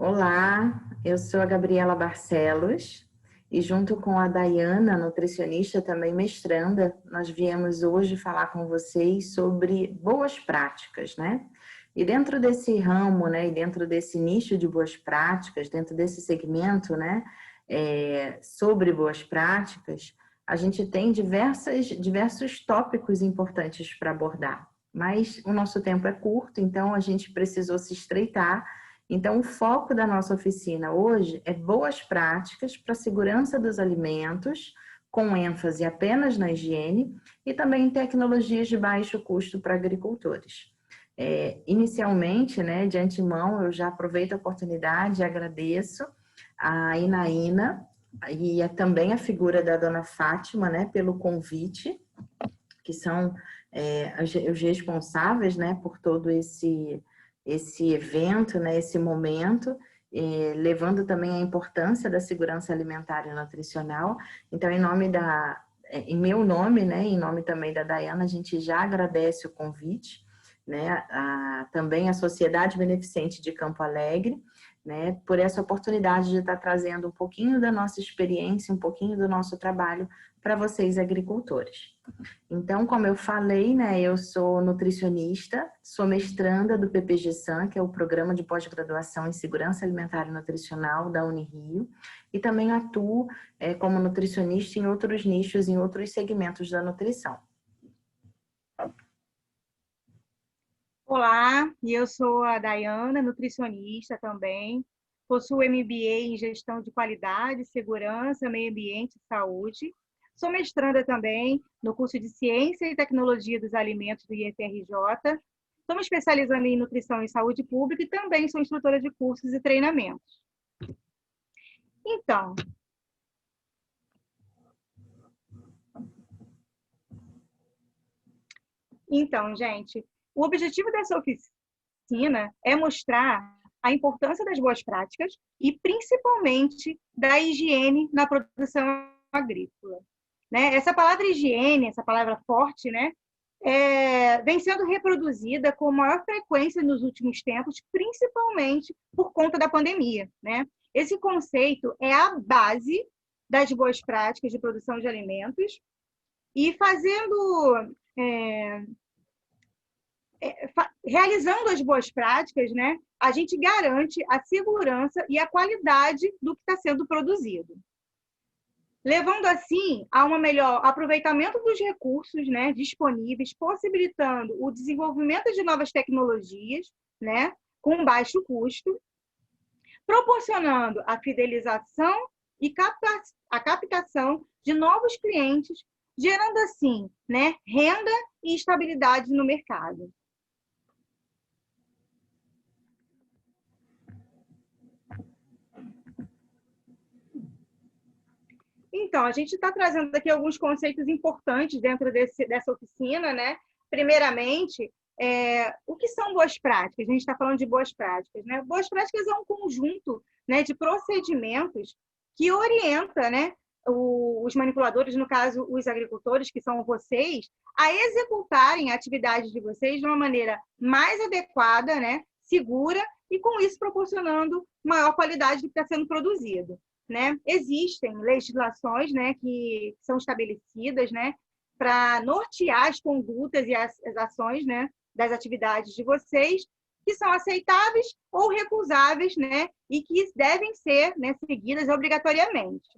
Olá, eu sou a Gabriela Barcelos e junto com a Dayana, nutricionista também mestranda, nós viemos hoje falar com vocês sobre boas práticas, né? E dentro desse ramo, né, e dentro desse nicho de boas práticas, dentro desse segmento, né, sobre boas práticas, a gente tem diversos tópicos importantes para abordar, mas o nosso tempo é curto, então a gente precisou se estreitar. Então, o foco da nossa oficina hoje é boas práticas para a segurança dos alimentos, com ênfase apenas na higiene, e também tecnologias de baixo custo para agricultores. Inicialmente, né, de antemão, eu já aproveito a oportunidade e agradeço a Inaína e também a figura da dona Fátima, né, pelo convite, que são os responsáveis, né, por todo esse evento, né, esse momento, levando também a importância da segurança alimentar e nutricional. Então, em meu nome, né, em nome também da Dayana, a gente já agradece o convite, né, também a Sociedade Beneficente de Campo Alegre, né, por essa oportunidade de estar trazendo um pouquinho da nossa experiência, um pouquinho do nosso trabalho para vocês agricultores. Então, como eu falei, né, eu sou nutricionista, sou mestranda do PPG-SAN, que é o Programa de Pós-Graduação em Segurança Alimentar e Nutricional da Unirio, e também atuo como nutricionista em outros nichos, em outros segmentos da nutrição. Olá, eu sou a Dayana, nutricionista também, possuo MBA em Gestão de Qualidade, Segurança, Meio Ambiente e Saúde. Sou mestranda também no curso de Ciência e Tecnologia dos Alimentos do IFRJ. Estou me especializando em Nutrição e Saúde Pública e também sou instrutora de cursos e treinamentos. Então, gente, o objetivo dessa oficina é mostrar a importância das boas práticas e, principalmente, da higiene na produção agrícola. Né? Essa palavra higiene, essa palavra forte, né, vem sendo reproduzida com maior frequência nos últimos tempos, principalmente por conta da pandemia. Né? Esse conceito é a base das boas práticas de produção de alimentos e realizando as boas práticas, né, a gente garante a segurança e a qualidade do que está sendo produzido, levando assim a um melhor aproveitamento dos recursos, né, disponíveis, possibilitando o desenvolvimento de novas tecnologias, né, com baixo custo, proporcionando a fidelização e a captação de novos clientes, gerando assim, né, renda e estabilidade no mercado. Então, a gente está trazendo aqui alguns conceitos importantes dentro dessa oficina, né? Primeiramente, o que são boas práticas? A gente está falando de boas práticas, né? Boas práticas é um conjunto, né, de procedimentos que orienta, né, os manipuladores, no caso, os agricultores, que são vocês, a executarem a atividade de vocês de uma maneira mais adequada, né, segura, e com isso proporcionando maior qualidade do que está sendo produzido. Né? Existem legislações, né, que são estabelecidas, né, para nortear as condutas e as ações, né, das atividades de vocês, que são aceitáveis ou recusáveis, né, e que devem ser, né, seguidas obrigatoriamente.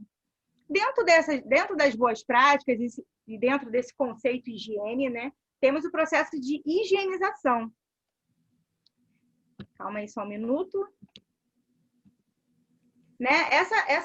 Dentro das boas práticas e dentro desse conceito de higiene, né, temos o processo de higienização. Calma aí só um minuto. Né?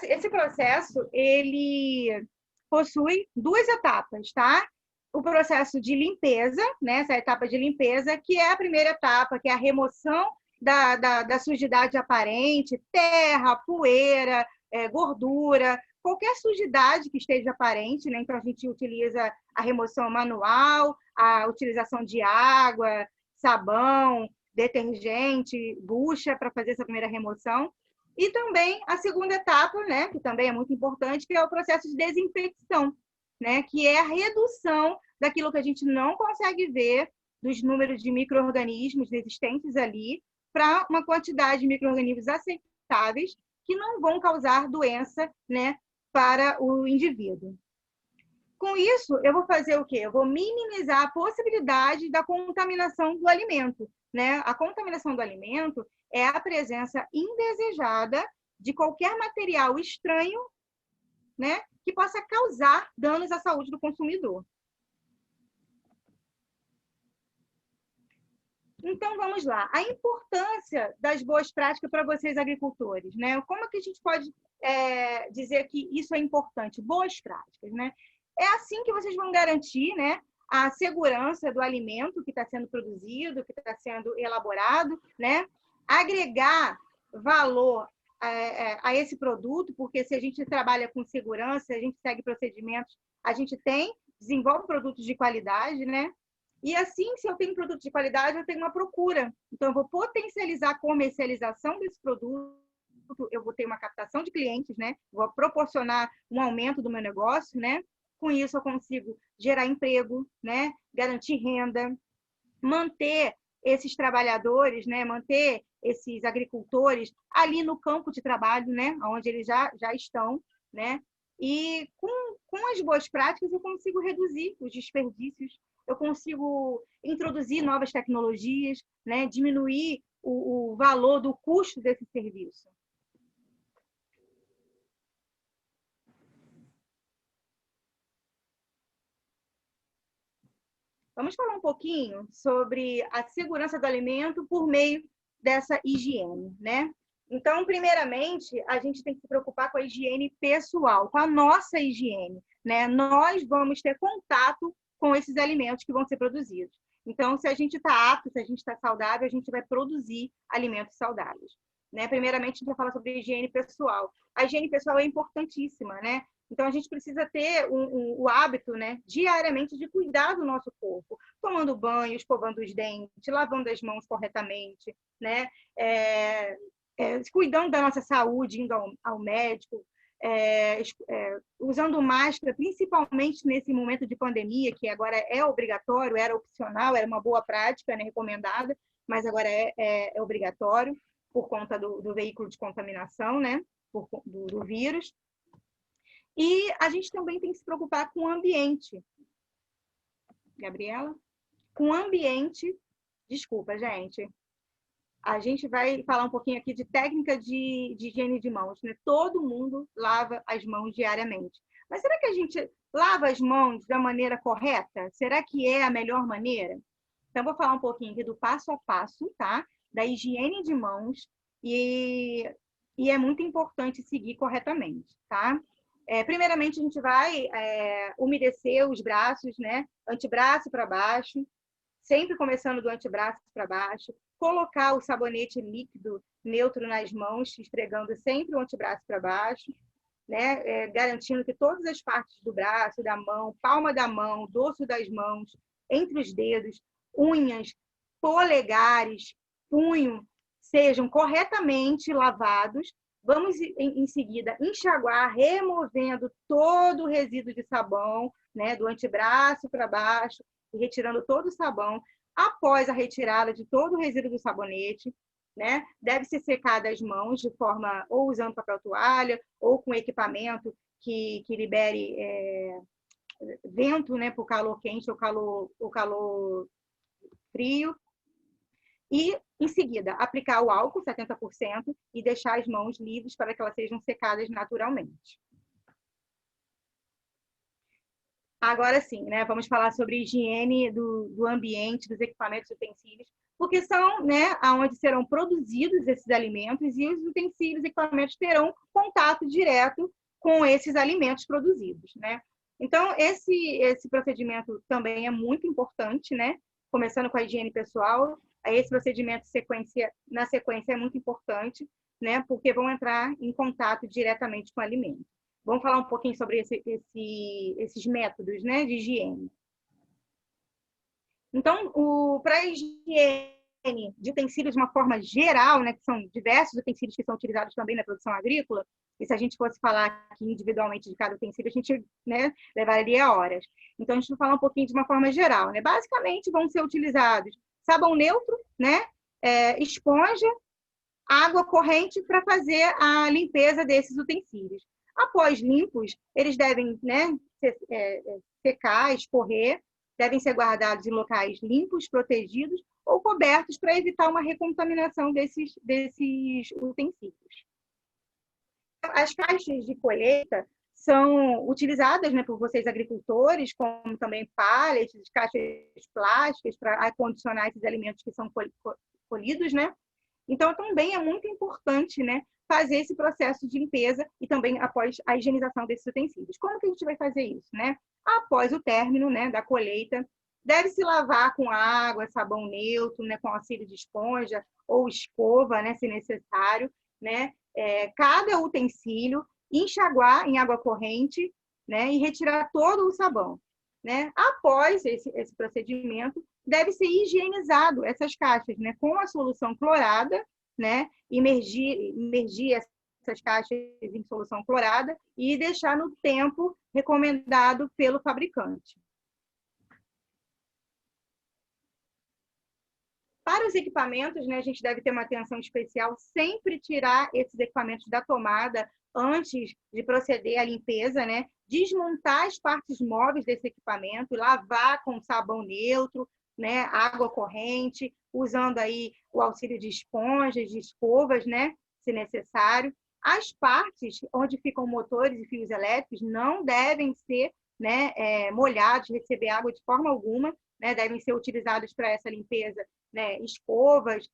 Esse processo, ele possui duas etapas, tá? O processo de limpeza, né? Essa etapa de limpeza, que é a primeira etapa, que é a remoção da sujidade aparente, terra, poeira, gordura, qualquer sujidade que esteja aparente, né? Então, a gente utiliza a remoção manual, a utilização de água, sabão, detergente, bucha para fazer essa primeira remoção. E também a segunda etapa, né, que também é muito importante, que é o processo de desinfecção, né, que é a redução daquilo que a gente não consegue ver, dos números de micro-organismos existentes ali, para uma quantidade de micro-organismos aceitável adaptáveis que não vão causar doença, né, para o indivíduo. Com isso, eu vou fazer o quê? Eu vou minimizar a possibilidade da contaminação do alimento, né? A contaminação do alimento é a presença indesejada de qualquer material estranho, né, que possa causar danos à saúde do consumidor. Então, vamos lá. A importância das boas práticas para vocês, agricultores, né? Como é que a gente pode dizer que isso é importante? Boas práticas, né? É assim que vocês vão garantir, né, a segurança do alimento que está sendo produzido, que está sendo elaborado, né? Agregar valor a esse produto, porque se a gente trabalha com segurança, a gente segue procedimentos, a gente desenvolve produtos de qualidade, né? E assim, se eu tenho produto de qualidade, eu tenho uma procura. Então, eu vou potencializar a comercialização desse produto, eu vou ter uma captação de clientes, né? Vou proporcionar um aumento do meu negócio, né? Com isso, eu consigo gerar emprego, né? Garantir renda, manter esses trabalhadores, né? Manter esses agricultores ali no campo de trabalho, né? Onde eles já estão, né? E com as boas práticas, eu consigo reduzir os desperdícios, eu consigo introduzir novas tecnologias, né? Diminuir o valor do custo desse serviço. Vamos falar um pouquinho sobre a segurança do alimento por meio dessa higiene, né? Então, primeiramente, a gente tem que se preocupar com a higiene pessoal, com a nossa higiene, né? Nós vamos ter contato com esses alimentos que vão ser produzidos. Então, se a gente está apto, se a gente está saudável, a gente vai produzir alimentos saudáveis, né? Primeiramente, a gente vai falar sobre a higiene pessoal. A higiene pessoal é importantíssima, né? Então, a gente precisa ter o hábito, né, diariamente, de cuidar do nosso corpo, tomando banho, escovando os dentes, lavando as mãos corretamente, né? Cuidando da nossa saúde, indo ao médico, usando máscara, principalmente nesse momento de pandemia, que agora é obrigatório, era opcional, era uma boa prática, né, recomendada, mas agora é obrigatório por conta do veículo de contaminação, né, do vírus. E a gente também tem que se preocupar com o ambiente. Gabriela? Com o ambiente. Desculpa, gente. A gente vai falar um pouquinho aqui de técnica de higiene de mãos, né? Todo mundo lava as mãos diariamente. Mas será que a gente lava as mãos da maneira correta? Será que é a melhor maneira? Então, vou falar um pouquinho aqui do passo a passo, tá? Da higiene de mãos. E é muito importante seguir corretamente, tá? Primeiramente, a gente vai umedecer os braços, né? Antebraço para baixo, sempre começando do antebraço para baixo. Colocar o sabonete líquido neutro nas mãos, esfregando sempre o antebraço para baixo, né? Garantindo que todas as partes do braço, da mão, palma da mão, dorso das mãos, entre os dedos, unhas, polegares, punho, sejam corretamente lavados. Vamos, em seguida, enxaguar, removendo todo o resíduo de sabão, né, do antebraço para baixo, e retirando todo o sabão. Após a retirada de todo o resíduo do sabonete, né, deve-se secar as mãos de forma, ou usando papel toalha, ou com equipamento que libere vento, né, para o calor quente ou calor frio. E, em seguida, aplicar o álcool, 70%, e deixar as mãos livres para que elas sejam secadas naturalmente. Agora sim, né, vamos falar sobre higiene do ambiente, dos equipamentos e utensílios, porque são, né, onde serão produzidos esses alimentos e os utensílios e equipamentos terão contato direto com esses alimentos produzidos, né? Então, esse procedimento também é muito importante, né? Começando com a higiene pessoal, esse procedimento na sequência é muito importante, né? Porque vão entrar em contato diretamente com o alimento. Vamos falar um pouquinho sobre esses métodos, né, de higiene. Então, para a higiene de utensílios de uma forma geral, né, que são diversos utensílios que são utilizados também na produção agrícola, e se a gente fosse falar aqui individualmente de cada utensílio, a gente, né, levaria horas. Então, a gente vai falar um pouquinho de uma forma geral, né? Basicamente, vão ser utilizados sabão neutro, né, esponja, água corrente para fazer a limpeza desses utensílios. Após limpos, eles devem, né, secar, escorrer, devem ser guardados em locais limpos, protegidos ou cobertos para evitar uma recontaminação desses utensílios. As caixas de colheita são utilizadas, né, por vocês agricultores, como também pallets, caixas plásticas para acondicionar esses alimentos que são colhidos, né? Então, também é muito importante, né, fazer esse processo de limpeza e também após a higienização desses utensílios. Como que a gente vai fazer isso, né? Após o término, né, da colheita, deve-se lavar com água, sabão neutro, né, com auxílio de esponja ou escova, né, se necessário, né? Cada utensílio, enxaguar em água corrente, né, e retirar todo o sabão, né? Após esse procedimento, deve ser higienizado essas caixas, né, com a solução clorada, né, imergir essas caixas em solução clorada e deixar no tempo recomendado pelo fabricante. Para os equipamentos, né, a gente deve ter uma atenção especial, sempre tirar esses equipamentos da tomada antes de proceder à limpeza, né? Desmontar as partes móveis desse equipamento, lavar com sabão neutro, né, água corrente, usando aí o auxílio de esponjas, de escovas, né, se necessário. As partes onde ficam motores e fios elétricos não devem ser, né, molhados, receber água de forma alguma, né, devem ser utilizados para essa limpeza, né, escovas,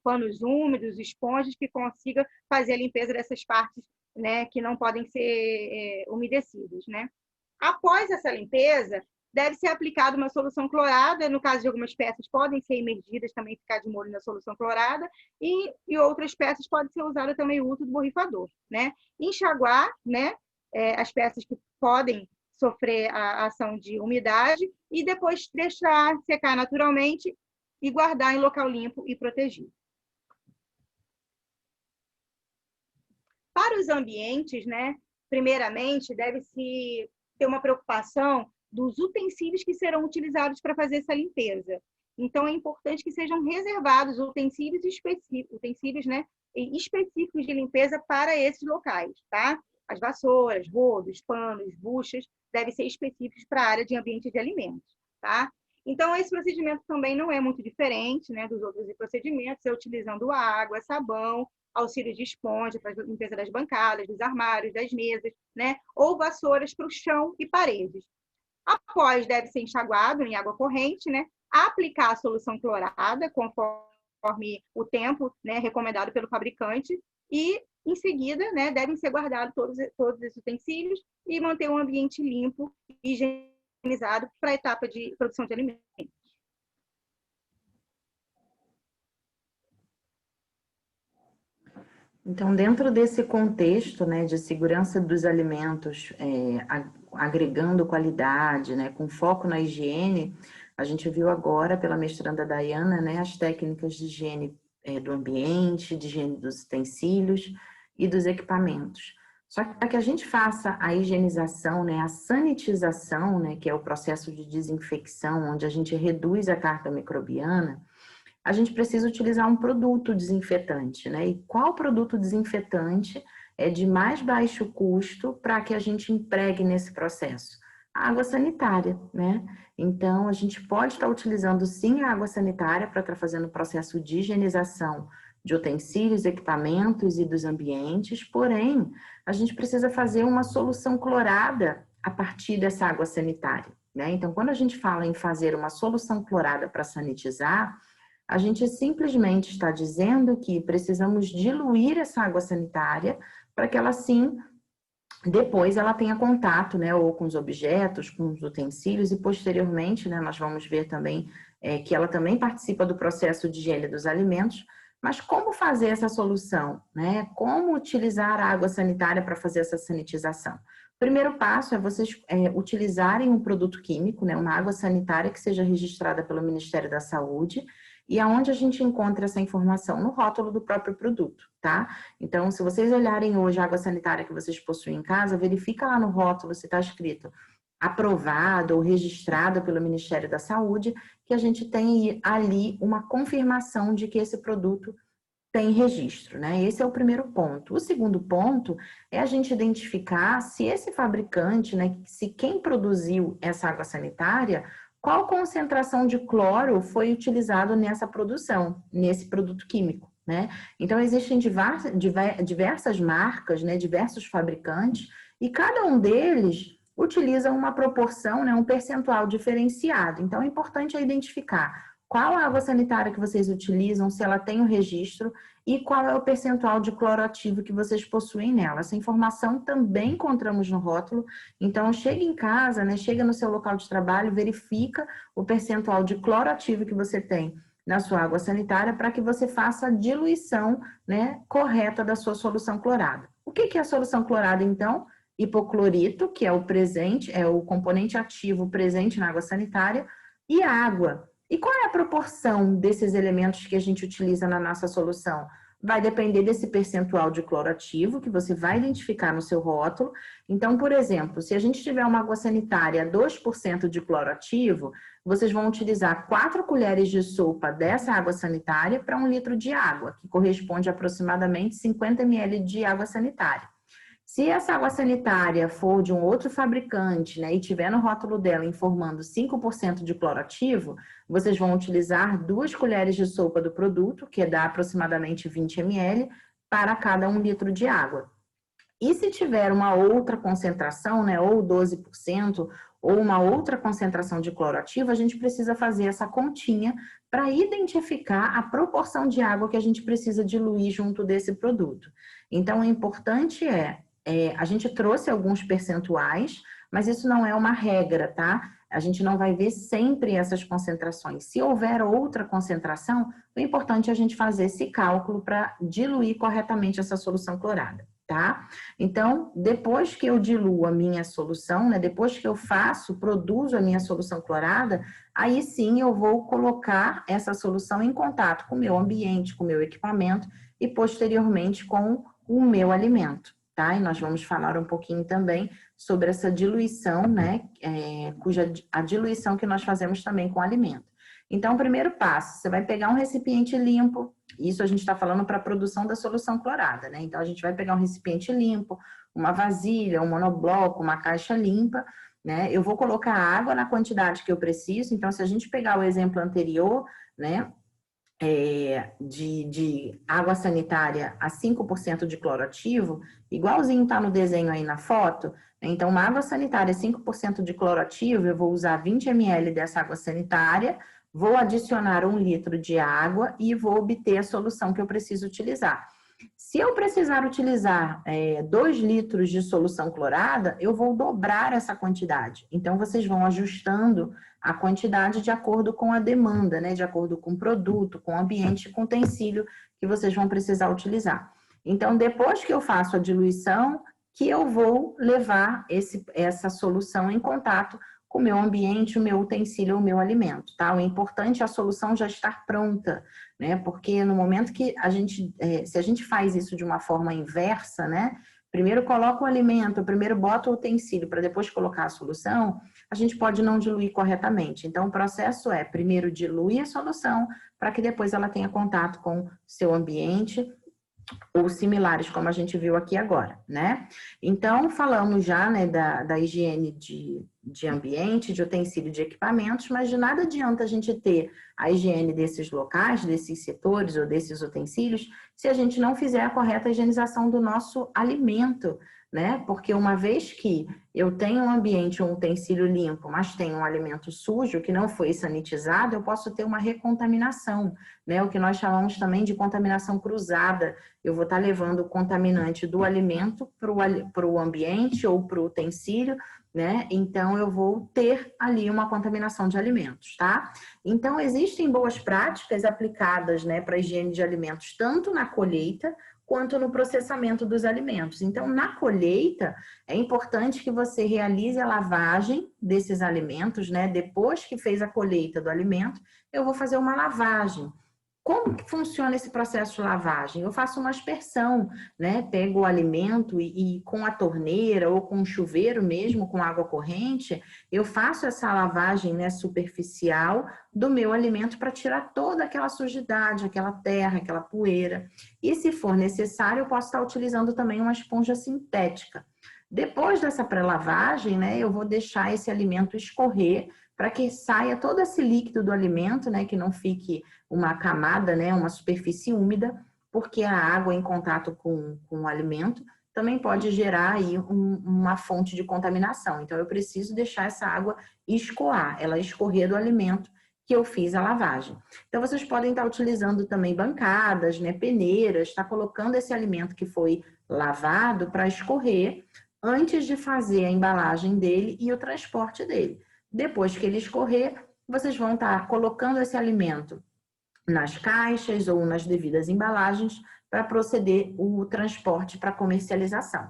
panos úmidos, esponjas que consiga fazer a limpeza dessas partes, né, que não podem ser umedecidas, né? Após essa limpeza, deve ser aplicada uma solução clorada, no caso de algumas peças podem ser imergidas, também ficar de molho na solução clorada, e outras peças pode ser usada também o uso do borrifador, né? Enxaguar, né, as peças que podem sofrer a ação de umidade e depois deixar secar naturalmente e guardar em local limpo e protegido. Para os ambientes, né, primeiramente, deve-se ter uma preocupação dos utensílios que serão utilizados para fazer essa limpeza. Então, é importante que sejam reservados utensílios específicos, né, específicos de limpeza para esses locais, tá? As vassouras, rodos, panos, buchas, devem ser específicos para a área de ambiente de alimentos, tá? Então, esse procedimento também não é muito diferente, né, dos outros procedimentos, é utilizando água, sabão, auxílio de esponja para a limpeza das bancadas, dos armários, das mesas, né, ou vassouras para o chão e paredes. Após, deve ser enxaguado em água corrente, né, aplicar a solução clorada, conforme o tempo, né, recomendado pelo fabricante, e, em seguida, né, devem ser guardados todos esses utensílios e manter um ambiente limpo e higienizado para a etapa de produção de alimentos. Então, dentro desse contexto, né, de segurança dos alimentos, agregando qualidade, né, com foco na higiene, a gente viu agora, pela mestranda Dayana, né, as técnicas de higiene do ambiente, de higiene dos utensílios e dos equipamentos. Só que para que a gente faça a higienização, né, a sanitização, né, que é o processo de desinfecção, onde a gente reduz a carga microbiana, a gente precisa utilizar um produto desinfetante, né? E qual produto desinfetante é de mais baixo custo para que a gente empregue nesse processo? A água sanitária, né? Então, a gente pode estar utilizando sim a água sanitária para estar fazendo o processo de higienização de utensílios, equipamentos e dos ambientes, porém, a gente precisa fazer uma solução clorada a partir dessa água sanitária, né? Então, quando a gente fala em fazer uma solução clorada para sanitizar, a gente simplesmente está dizendo que precisamos diluir essa água sanitária para que ela, sim, depois ela tenha contato, né, ou com os objetos, com os utensílios, e posteriormente, né, nós vamos ver também que ela também participa do processo de higiene dos alimentos. Mas como fazer essa solução, né? Como utilizar a água sanitária para fazer essa sanitização? O primeiro passo é vocês utilizarem um produto químico, né, uma água sanitária que seja registrada pelo Ministério da Saúde. E aonde a gente encontra essa informação? No rótulo do próprio produto, tá? Então, se vocês olharem hoje a água sanitária que vocês possuem em casa, verifica lá no rótulo se está escrito aprovado ou registrado pelo Ministério da Saúde, que a gente tem ali uma confirmação de que esse produto tem registro, né? Esse é o primeiro ponto. O segundo ponto é a gente identificar se esse fabricante, né, se quem produziu essa água sanitária, qual concentração de cloro foi utilizado nessa produção, nesse produto químico, né? Então, existem diversas marcas, né, diversos fabricantes, e cada um deles utiliza uma proporção, né, um percentual diferenciado. Então, é importante identificar qual a água sanitária que vocês utilizam, se ela tem o registro e qual é o percentual de cloro ativo que vocês possuem nela. Essa informação também encontramos no rótulo. Então, chega em casa, né, chega no seu local de trabalho, verifica o percentual de cloro ativo que você tem na sua água sanitária para que você faça a diluição, né, correta da sua solução clorada. O que é a solução clorada, então? Hipoclorito, que é o presente, é o componente ativo presente na água sanitária, e água. E qual é a proporção desses elementos que a gente utiliza na nossa solução? Vai depender desse percentual de cloro ativo que você vai identificar no seu rótulo. Então, por exemplo, se a gente tiver uma água sanitária 2% de cloro ativo, vocês vão utilizar 4 colheres de sopa dessa água sanitária para 1 litro de água, que corresponde a aproximadamente 50 ml de água sanitária. Se essa água sanitária for de um outro fabricante, né, e tiver no rótulo dela informando 5% de cloro ativo, vocês vão utilizar 2 colheres de sopa do produto, que dá aproximadamente 20 ml, para cada 1 litro de água. E se tiver uma outra concentração, né, ou 12%, ou uma outra concentração de cloro ativo, a gente precisa fazer essa continha para identificar a proporção de água que a gente precisa diluir junto desse produto. Então, o importante a gente trouxe alguns percentuais, mas isso não é uma regra, tá? A gente não vai ver sempre essas concentrações. Se houver outra concentração, o importante é a gente fazer esse cálculo para diluir corretamente essa solução clorada, tá? Então, depois que eu diluo a minha solução, né, depois que eu produzo a minha solução clorada, aí sim eu vou colocar essa solução em contato com o meu ambiente, com o meu equipamento e posteriormente com o meu alimento. Tá? E nós vamos falar um pouquinho também sobre essa diluição, né? A diluição que nós fazemos também com o alimento. Então, o primeiro passo, você vai pegar um recipiente limpo, isso a gente está falando para a produção da solução clorada, né? Então, a gente vai pegar um recipiente limpo, uma vasilha, um monobloco, uma caixa limpa, né? Eu vou colocar água na quantidade que eu preciso, então, se a gente pegar o exemplo anterior, né? De água sanitária a 5% de cloro ativo, igualzinho está no desenho aí na foto. Então, uma água sanitária 5% de cloro ativo, eu vou usar 20 ml dessa água sanitária, vou adicionar 1 litro de água e vou obter a solução que eu preciso utilizar. Se eu precisar utilizar 2 litros de solução clorada, eu vou dobrar essa quantidade. Então, vocês vão ajustando a quantidade de acordo com a demanda, né? De acordo com o produto, com o ambiente, com o utensílio que vocês vão precisar utilizar. Então, depois que eu faço a diluição, que eu vou levar essa solução em contato com o meu ambiente, o meu utensílio, o meu alimento, tá? O importante é a solução já estar pronta, né? Porque no momento que se a gente faz isso de uma forma inversa, né? Primeiro coloca o alimento, primeiro bota o utensílio para depois colocar a solução, a gente pode não diluir corretamente. Então, o processo é primeiro diluir a solução para que depois ela tenha contato com o seu ambiente ou similares, como a gente viu aqui agora, né? Então, falamos já, né, da higiene de ambiente, de utensílio, de equipamentos, mas de nada adianta a gente ter a higiene desses locais, desses setores ou desses utensílios, se a gente não fizer a correta higienização do nosso alimento, né? Porque uma vez que eu tenho um ambiente, um utensílio limpo, mas tenho um alimento sujo que não foi sanitizado, eu posso ter uma recontaminação, né? O que nós chamamos também de contaminação cruzada. Eu vou estar levando o contaminante do alimento para o ambiente ou para o utensílio, né? Então, eu vou ter ali uma contaminação de alimentos, tá? Então, existem boas práticas aplicadas, né, para a higiene de alimentos, tanto na colheita quanto no processamento dos alimentos. Então, na colheita, é importante que você realize a lavagem desses alimentos, né? Depois que fez a colheita do alimento, eu vou fazer uma lavagem. como que funciona esse processo de lavagem? Eu faço uma aspersão, né? Pego o alimento e com a torneira ou com o chuveiro mesmo, com água corrente, eu faço essa lavagem, né, superficial do meu alimento para tirar toda aquela sujidade, aquela terra, aquela poeira. E se for necessário, eu posso estar utilizando também uma esponja sintética. Depois dessa pré-lavagem, né, eu vou deixar esse alimento escorrer para que saia todo esse líquido do alimento, né, que não fique uma camada, né, uma superfície úmida, porque a água em contato com o alimento também pode gerar aí uma fonte de contaminação. Então, eu preciso deixar essa água escoar, ela escorrer do alimento que eu fiz a lavagem. Então, vocês podem estar utilizando também bancadas, né, peneiras, está colocando esse alimento que foi lavado para escorrer antes de fazer a embalagem dele e o transporte dele. Depois que ele escorrer, vocês vão estar colocando esse alimento nas caixas ou nas devidas embalagens para proceder o transporte para comercialização.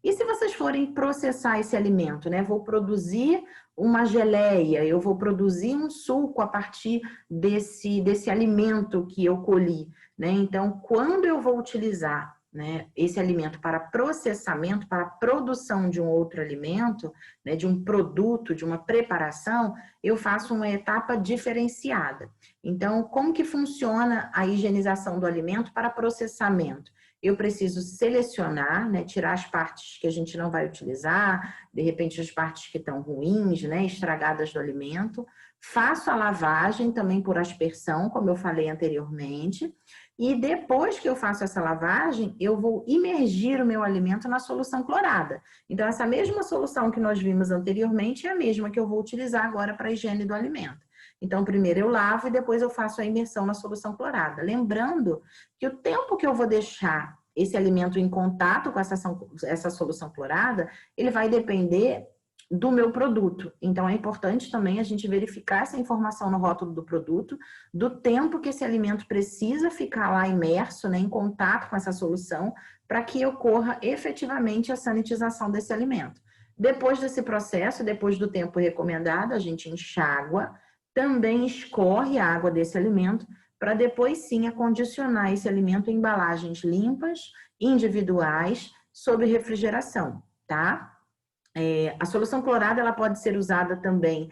E se vocês forem processar esse alimento, né? Vou produzir uma geleia, eu vou produzir um suco a partir desse alimento que eu colhi, né? Então, quando eu vou utilizar, né, esse alimento para processamento, para a produção de um outro alimento, né, de um produto, de uma preparação, eu faço uma etapa diferenciada. Então, como que funciona a higienização do alimento para processamento? Eu preciso selecionar, né, tirar as partes que a gente não vai utilizar, de repente as partes que estão ruins, né, estragadas do alimento. Faço a lavagem também por aspersão, como eu falei anteriormente. E depois que eu faço essa lavagem, eu vou imergir o meu alimento na solução clorada. Então, essa mesma solução que nós vimos anteriormente é a mesma que eu vou utilizar agora para a higiene do alimento. Então, primeiro eu lavo e depois eu faço a imersão na solução clorada. Lembrando que o tempo que eu vou deixar esse alimento em contato com essa solução clorada, ele vai depender do meu produto. Então, é importante também a gente verificar essa informação no rótulo do produto, do tempo que esse alimento precisa ficar lá imerso, né, em contato com essa solução, para que ocorra efetivamente a sanitização desse alimento. Depois desse processo, depois do tempo recomendado, a gente enxágua, também escorre a água desse alimento, para depois sim acondicionar esse alimento em embalagens limpas, individuais, sob refrigeração, tá? A solução clorada ela pode ser usada também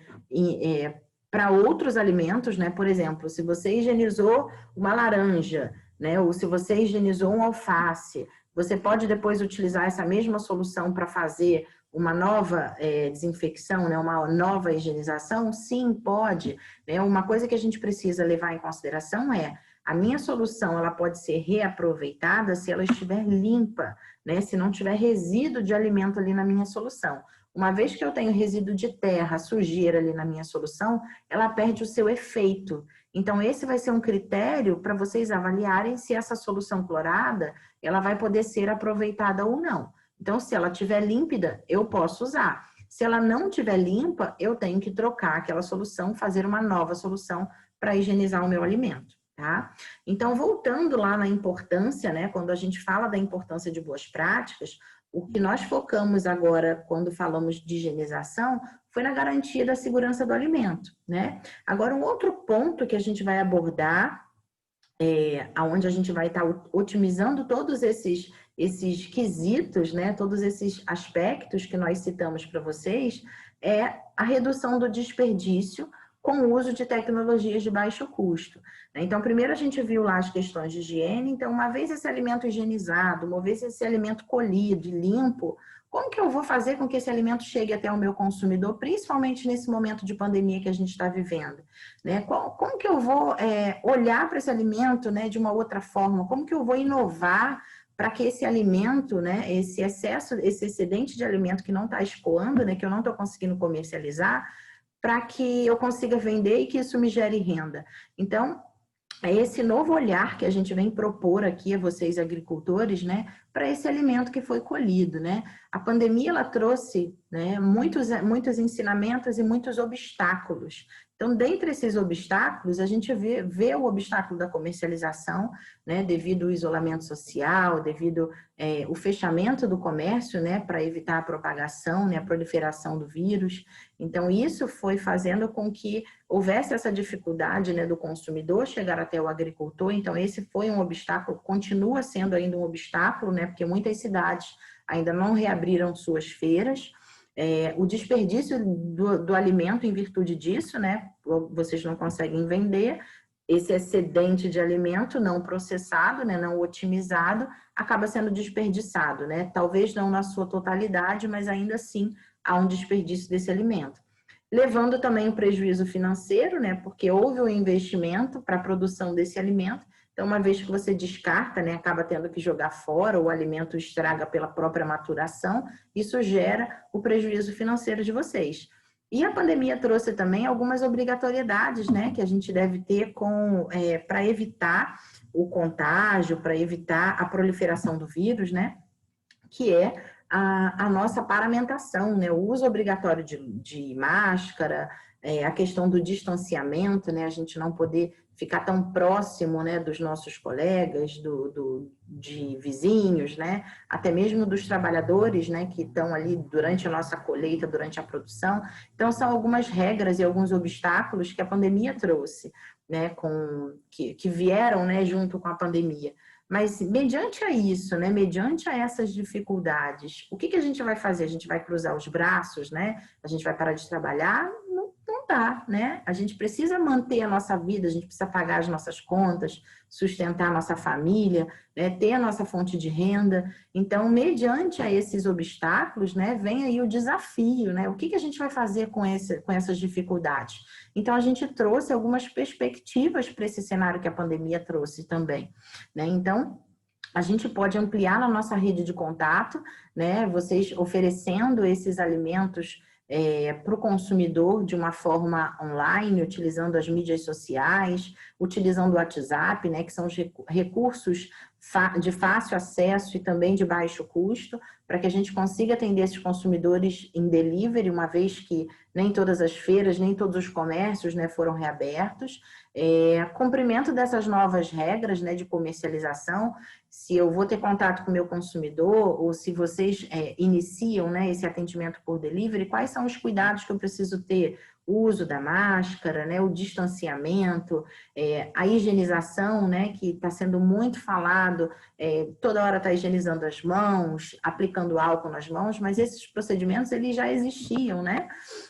para outros alimentos, né? Por exemplo, se você higienizou uma laranja, né? Ou se você higienizou um alface, você pode depois utilizar essa mesma solução para fazer uma nova desinfecção, né? Uma nova higienização? Sim, pode. Né? Uma coisa que a gente precisa levar em consideração é a minha solução ela pode ser reaproveitada se ela estiver limpa, né? Se não tiver resíduo de alimento ali na minha solução. Uma vez que eu tenho resíduo de terra, sujeira ali na minha solução, ela perde o seu efeito. Então, esse vai ser um critério para vocês avaliarem se essa solução clorada ela vai poder ser aproveitada ou não. Então, se ela estiver límpida, eu posso usar. Se ela não estiver limpa, eu tenho que trocar aquela solução, fazer uma nova solução para higienizar o meu alimento. Tá? Então, voltando lá na importância, né, quando a gente fala da importância de boas práticas, o que nós focamos agora, quando falamos de higienização, foi na garantia da segurança do alimento, né? Agora, um outro ponto que a gente vai abordar, onde a gente vai estar otimizando todos esses quesitos, né, todos esses aspectos que nós citamos para vocês, é a redução do desperdício com o uso de tecnologias de baixo custo. Então, primeiro a gente viu lá as questões de higiene. Então, uma vez esse alimento higienizado, uma vez esse alimento colhido, limpo, como que eu vou fazer com que esse alimento chegue até o meu consumidor, principalmente nesse momento de pandemia que a gente está vivendo? Né? Como que eu vou olhar para esse alimento, né, de uma outra forma? Como que eu vou inovar para que esse alimento, né, esse excesso, esse excedente de alimento que não está escoando, né, que eu não estou conseguindo comercializar, para que eu consiga vender e que isso me gere renda? Então, é esse novo olhar que a gente vem propor aqui a vocês, agricultores, né, para esse alimento que foi colhido, né? A pandemia, ela trouxe né? Muitos ensinamentos e muitos obstáculos. Então, dentre esses obstáculos, a gente vê o obstáculo da comercialização, né, devido ao isolamento social, devido ao fechamento do comércio, né, para evitar a propagação, né, a proliferação do vírus. Então, isso foi fazendo com que houvesse essa dificuldade, né, do consumidor chegar até o agricultor. Então, esse foi um obstáculo, continua sendo ainda um obstáculo, né, porque muitas cidades ainda não reabriram suas feiras. O desperdício do alimento em virtude disso, né? Vocês não conseguem vender, esse excedente de alimento não processado, né, não otimizado, acaba sendo desperdiçado, né? Talvez não na sua totalidade, mas ainda assim há um desperdício desse alimento. Levando também o prejuízo financeiro, né? Porque houve um investimento para a produção desse alimento. Então, uma vez que você descarta, né, acaba tendo que jogar fora, o alimento estraga pela própria maturação, isso gera o prejuízo financeiro de vocês. E a pandemia trouxe também algumas obrigatoriedades, né, que a gente deve ter para evitar o contágio, para evitar a proliferação do vírus, né, que é a nossa paramentação, né, o uso obrigatório de máscara, a questão do distanciamento, né, a gente não poder ficar tão próximo, né, dos nossos colegas, de vizinhos, né, até mesmo dos trabalhadores, né, que estão ali durante a nossa colheita, durante a produção. Então, são algumas regras e alguns obstáculos que a pandemia trouxe, né, que vieram, né, junto com a pandemia. Mas, mediante a isso, né, mediante a essas dificuldades, o que a gente vai fazer? A gente vai cruzar os braços, né? A gente vai parar de trabalhar? Não dá, né? A gente precisa manter a nossa vida, a gente precisa pagar as nossas contas, sustentar a nossa família, né? Ter a nossa fonte de renda. Então, mediante a esses obstáculos, né, vem aí o desafio, né? O que a gente vai fazer com essas dificuldades? Então, a gente trouxe algumas perspectivas para esse cenário que a pandemia trouxe também, né? Então, a gente pode ampliar na nossa rede de contato, né? Vocês oferecendo esses alimentos para o consumidor de uma forma online, utilizando as mídias sociais, utilizando o WhatsApp, né, que são os recursos de fácil acesso e também de baixo custo, para que a gente consiga atender esses consumidores em delivery, uma vez que nem todas as feiras, nem todos os comércios, né, foram reabertos. Cumprimento dessas novas regras, né, de comercialização, se eu vou ter contato com o meu consumidor ou se vocês iniciam, né, esse atendimento por delivery, quais são os cuidados que eu preciso ter? O uso da máscara, né, o distanciamento, a higienização, né, que está sendo muito falado, toda hora está higienizando as mãos, aplicando álcool nas mãos, mas esses procedimentos eles já existiam, né?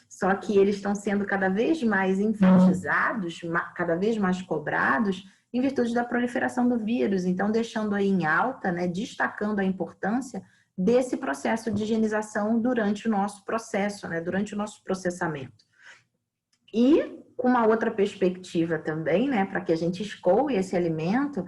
Só que eles estão sendo cada vez mais enfatizados, cada vez mais cobrados, em virtude da proliferação do vírus. Então, deixando aí em alta, né, destacando a importância desse processo de higienização durante o nosso processo, né, durante o nosso processamento. E com uma outra perspectiva também, né, para que a gente escoe esse alimento,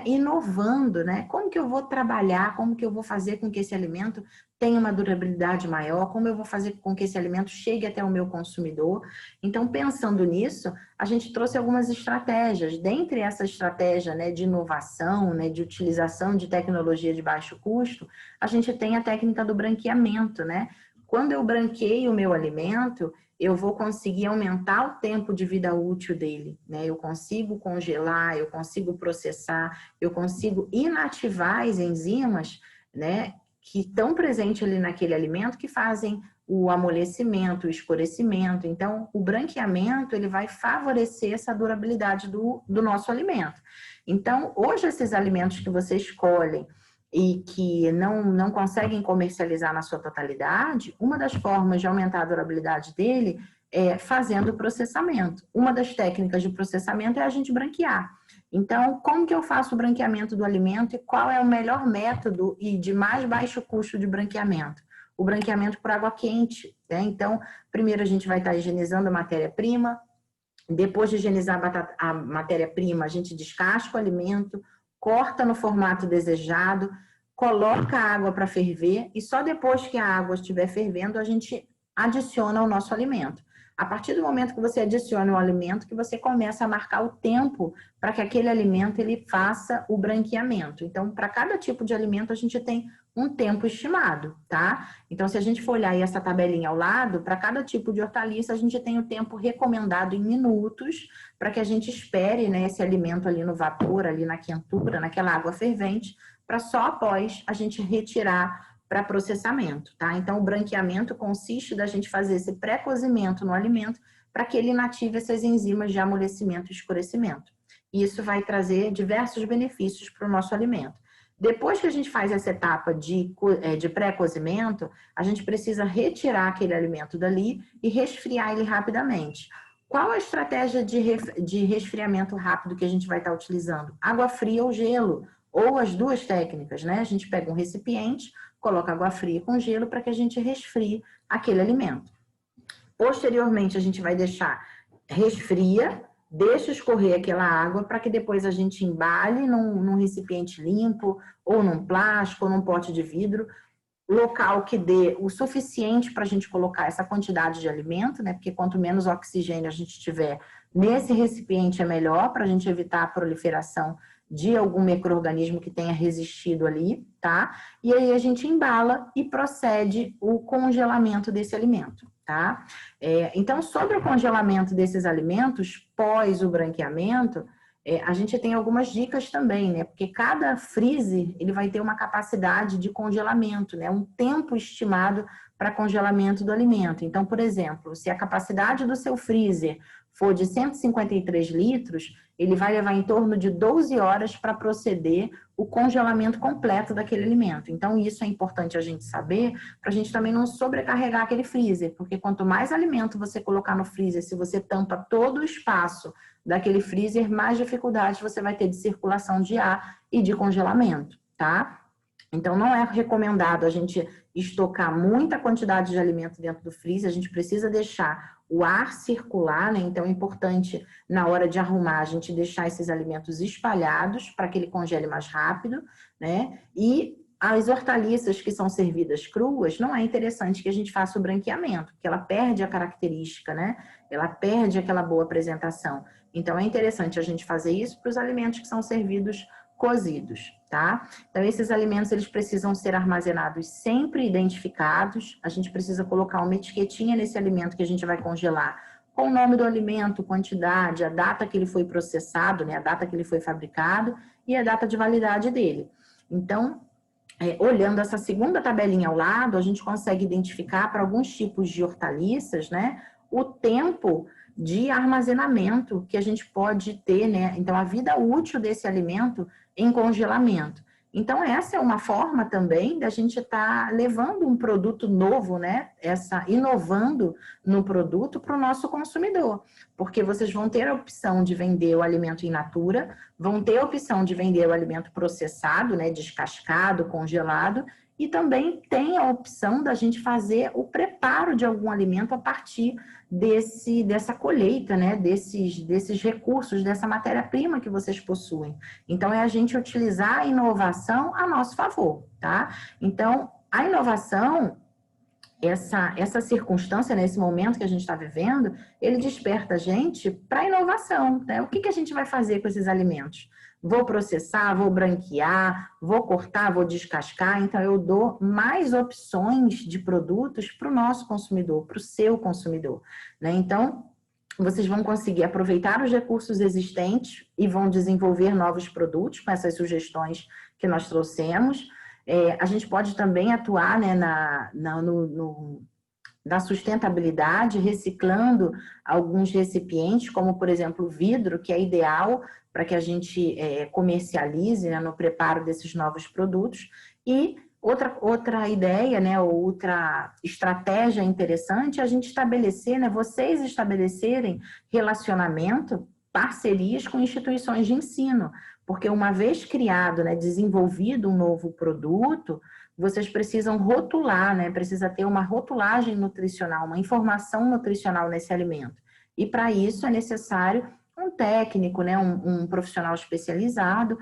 inovando, né? Como que eu vou trabalhar, como que eu vou fazer com que esse alimento tenha uma durabilidade maior, como eu vou fazer com que esse alimento chegue até o meu consumidor. Então, pensando nisso, a gente trouxe algumas estratégias. Dentre essa estratégia, né, de inovação, né, de utilização de tecnologia de baixo custo, a gente tem a técnica do branqueamento, né? Quando eu branqueio o meu alimento, eu vou conseguir aumentar o tempo de vida útil dele, né? Eu consigo congelar, eu consigo processar, eu consigo inativar as enzimas, né, que estão presentes ali naquele alimento, que fazem o amolecimento, o escurecimento. Então, o branqueamento, ele vai favorecer essa durabilidade do nosso alimento. Então, hoje, esses alimentos que você escolhe e que não conseguem comercializar na sua totalidade, uma das formas de aumentar a durabilidade dele é fazendo o processamento. Uma das técnicas de processamento é a gente branquear. Então, como que eu faço o branqueamento do alimento e qual é o melhor método e de mais baixo custo de branqueamento? O branqueamento por água quente, né? Então, primeiro a gente vai estar higienizando a matéria-prima, depois de higienizar a matéria-prima, a gente descasca o alimento, corta no formato desejado, coloca a água para ferver e só depois que a água estiver fervendo a gente adiciona o nosso alimento. A partir do momento que você adiciona um alimento, que você começa a marcar o tempo para que aquele alimento ele faça o branqueamento. Então, para cada tipo de alimento, a gente tem um tempo estimado, tá? Então, se a gente for olhar aí essa tabelinha ao lado, para cada tipo de hortaliça, a gente tem o tempo recomendado em minutos, para que a gente espere, né, esse alimento ali no vapor, ali na quentura, naquela água fervente, para só após a gente retirar para processamento, tá? Então, o branqueamento consiste da gente fazer esse pré-cozimento no alimento para que ele inative essas enzimas de amolecimento e escurecimento. E isso vai trazer diversos benefícios para o nosso alimento. Depois que a gente faz essa etapa de pré-cozimento, a gente precisa retirar aquele alimento dali e resfriar ele rapidamente. Qual a estratégia de resfriamento rápido que a gente vai estar utilizando? Água fria ou gelo, ou as duas técnicas, né? A gente pega um recipiente, coloca água fria com gelo para que a gente resfrie aquele alimento. Posteriormente, a gente vai deixar resfria, deixa escorrer aquela água para que depois a gente embale num recipiente limpo, ou num plástico, ou num pote de vidro, local que dê o suficiente para a gente colocar essa quantidade de alimento, né? Porque quanto menos oxigênio a gente tiver nesse recipiente é melhor para a gente evitar a proliferação de algum micro-organismo que tenha resistido ali, tá? E aí a gente embala e procede o congelamento desse alimento, tá? Então, sobre o congelamento desses alimentos, pós o branqueamento, a gente tem algumas dicas também, né? Porque cada freezer, ele vai ter uma capacidade de congelamento, né? Um tempo estimado para congelamento do alimento. Então, por exemplo, se a capacidade do seu freezer for de 153 litros, ele vai levar em torno de 12 horas para proceder o congelamento completo daquele alimento. Então, isso é importante a gente saber, para a gente também não sobrecarregar aquele freezer, porque quanto mais alimento você colocar no freezer, se você tampa todo o espaço daquele freezer, mais dificuldade você vai ter de circulação de ar e de congelamento, tá? Então, não é recomendado a gente estocar muita quantidade de alimento dentro do freezer, a gente precisa deixar o ar circular, né? Então, é importante, na hora de arrumar, a gente deixar esses alimentos espalhados para que ele congele mais rápido, né? E as hortaliças que são servidas cruas, não é interessante que a gente faça o branqueamento, porque ela perde a característica, né? Ela perde aquela boa apresentação. Então, é interessante a gente fazer isso para os alimentos que são servidos cozidos, tá? Então, esses alimentos, eles precisam ser armazenados sempre identificados. A gente precisa colocar uma etiquetinha nesse alimento que a gente vai congelar, com o nome do alimento, quantidade, a data que ele foi processado, né? A data que ele foi fabricado e a data de validade dele. Então, olhando essa segunda tabelinha ao lado, a gente consegue identificar para alguns tipos de hortaliças, né? O tempo de armazenamento que a gente pode ter, né? Então, a vida útil desse alimento em congelamento. Então, essa é uma forma também da gente estar levando um produto novo, né? Inovando no produto para o nosso consumidor. Porque vocês vão ter a opção de vender o alimento in natura, vão ter a opção de vender o alimento processado, né? Descascado, congelado, e também tem a opção da gente fazer o preparo de algum alimento a partir dessa colheita, né? Desses recursos, dessa matéria-prima que vocês possuem. Então, é a gente utilizar a inovação a nosso favor, tá? Então, a inovação, essa circunstância, nesse momento que a gente está vivendo, ele desperta a gente para a inovação, né? O que a gente vai fazer com esses alimentos? Vou processar, vou branquear, vou cortar, vou descascar. Então, eu dou mais opções de produtos para o nosso consumidor, para o seu consumidor, né? Então, vocês vão conseguir aproveitar os recursos existentes e vão desenvolver novos produtos com essas sugestões que nós trouxemos. A gente pode também atuar, né, na sustentabilidade, reciclando alguns recipientes, como, por exemplo, o vidro, que é ideal para que a gente comercialize, né, no preparo desses novos produtos. E outra ideia, né, outra estratégia interessante é a gente estabelecer, né, vocês estabelecerem relacionamento, parcerias com instituições de ensino, porque uma vez criado, né, desenvolvido um novo produto, vocês precisam rotular, né? Precisa ter uma rotulagem nutricional, uma informação nutricional nesse alimento. E para isso é necessário um técnico, né? Um profissional especializado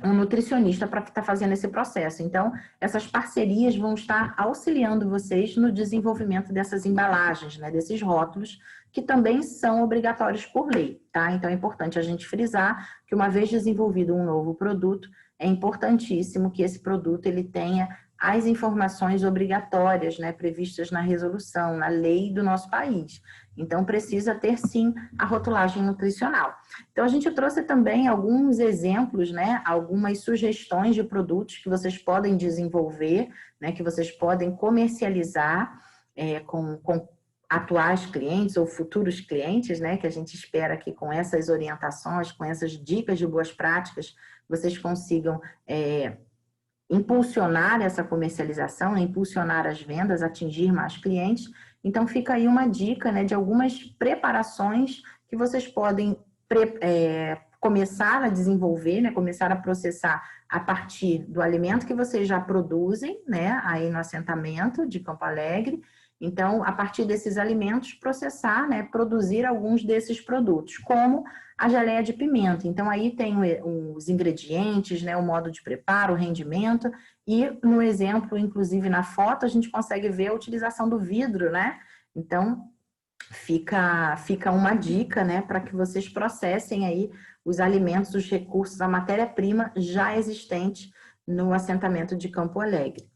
um nutricionista para estar fazendo esse processo. Então, essas parcerias vão estar auxiliando vocês no desenvolvimento dessas embalagens, né, desses rótulos, que também são obrigatórios por lei, tá? Então, é importante a gente frisar que uma vez desenvolvido um novo produto, é importantíssimo que esse produto ele tenha as informações obrigatórias, né, previstas na resolução, na lei do nosso país. Então, precisa ter, sim, a rotulagem nutricional. Então, a gente trouxe também alguns exemplos, né, algumas sugestões de produtos que vocês podem desenvolver, né, que vocês podem comercializar com atuais clientes ou futuros clientes, né, que a gente espera que com essas orientações, com essas dicas de boas práticas, vocês consigam impulsionar essa comercialização, né, impulsionar as vendas, atingir mais clientes. Então, fica aí uma dica, né, de algumas preparações que vocês podem começar a desenvolver, né, começar a processar a partir do alimento que vocês já produzem, né, aí no assentamento de Campo Alegre. Então, a partir desses alimentos, processar, né, produzir alguns desses produtos, como a geleia de pimenta. Então, aí tem os ingredientes, né, o modo de preparo, o rendimento, e no exemplo, inclusive na foto, a gente consegue ver a utilização do vidro, né? Então, fica uma dica, né, para que vocês processem aí os alimentos, os recursos, a matéria-prima já existente no assentamento de Campo Alegre.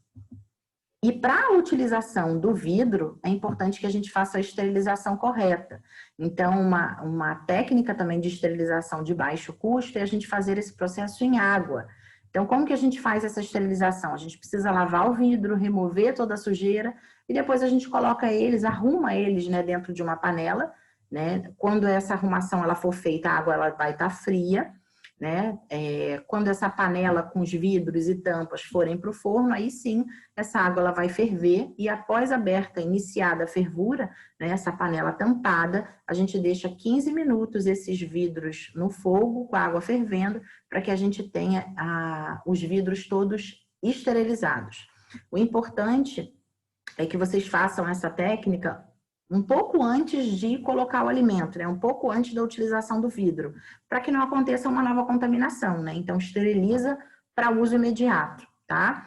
E para a utilização do vidro, é importante que a gente faça a esterilização correta. Então, uma técnica também de esterilização de baixo custo é a gente fazer esse processo em água. Então, como que a gente faz essa esterilização? A gente precisa lavar o vidro, remover toda a sujeira e depois a gente coloca eles, arruma eles, né, dentro de uma panela, né? Quando essa arrumação ela for feita, a água ela vai estar fria, né? Quando essa panela com os vidros e tampas forem para o forno, aí sim, essa água ela vai ferver e após aberta, iniciada a fervura, né, essa panela tampada, a gente deixa 15 minutos esses vidros no fogo, com a água fervendo, para que a gente tenha os vidros todos esterilizados. O importante é que vocês façam essa técnica um pouco antes de colocar o alimento, né? Um pouco antes da utilização do vidro, para que não aconteça uma nova contaminação, né? Então, esteriliza para uso imediato, tá?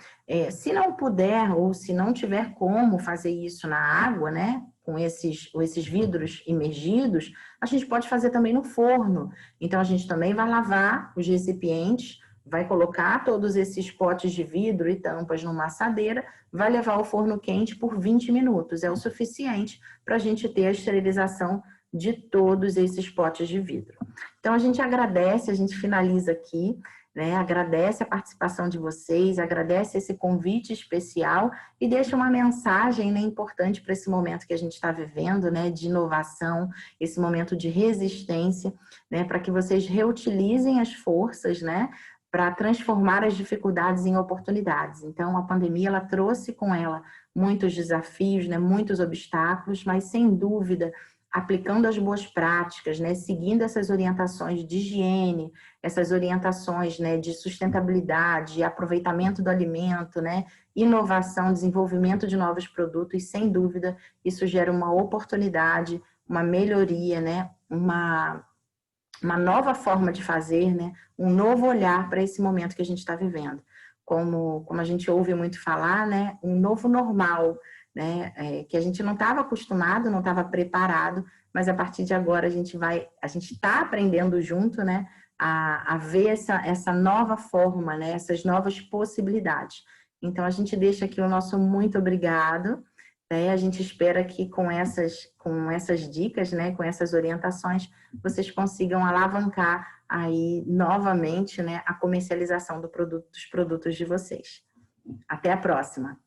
Se não puder ou se não tiver como fazer isso na água, né? Com esses vidros imergidos, a gente pode fazer também no forno. Então, a gente também vai lavar os recipientes, vai colocar todos esses potes de vidro e tampas numa assadeira, vai levar ao forno quente por 20 minutos. É o suficiente para a gente ter a esterilização de todos esses potes de vidro. Então, a gente agradece, a gente finaliza aqui, né? Agradece a participação de vocês, agradece esse convite especial e deixa uma mensagem, né, importante para esse momento que a gente está vivendo, né, de inovação, esse momento de resistência, né, para que vocês reutilizem as forças, né, para transformar as dificuldades em oportunidades. Então, a pandemia, ela trouxe com ela muitos desafios, né, muitos obstáculos, mas, sem dúvida, aplicando as boas práticas, né, seguindo essas orientações de higiene, essas orientações, né, de sustentabilidade, aproveitamento do alimento, né, inovação, desenvolvimento de novos produtos, sem dúvida, isso gera uma oportunidade, uma melhoria, né, uma nova forma de fazer, né? Um novo olhar para esse momento que a gente está vivendo. Como a gente ouve muito falar, né? Um novo normal, né? Que a gente não estava acostumado, não estava preparado, mas a partir de agora a gente está aprendendo junto, né? A ver essa nova forma, né? Essas novas possibilidades. Então, a gente deixa aqui o nosso muito obrigado. A gente espera que com essas dicas, né, com essas orientações, vocês consigam alavancar aí novamente, né, a comercialização dos produtos de vocês. Até a próxima!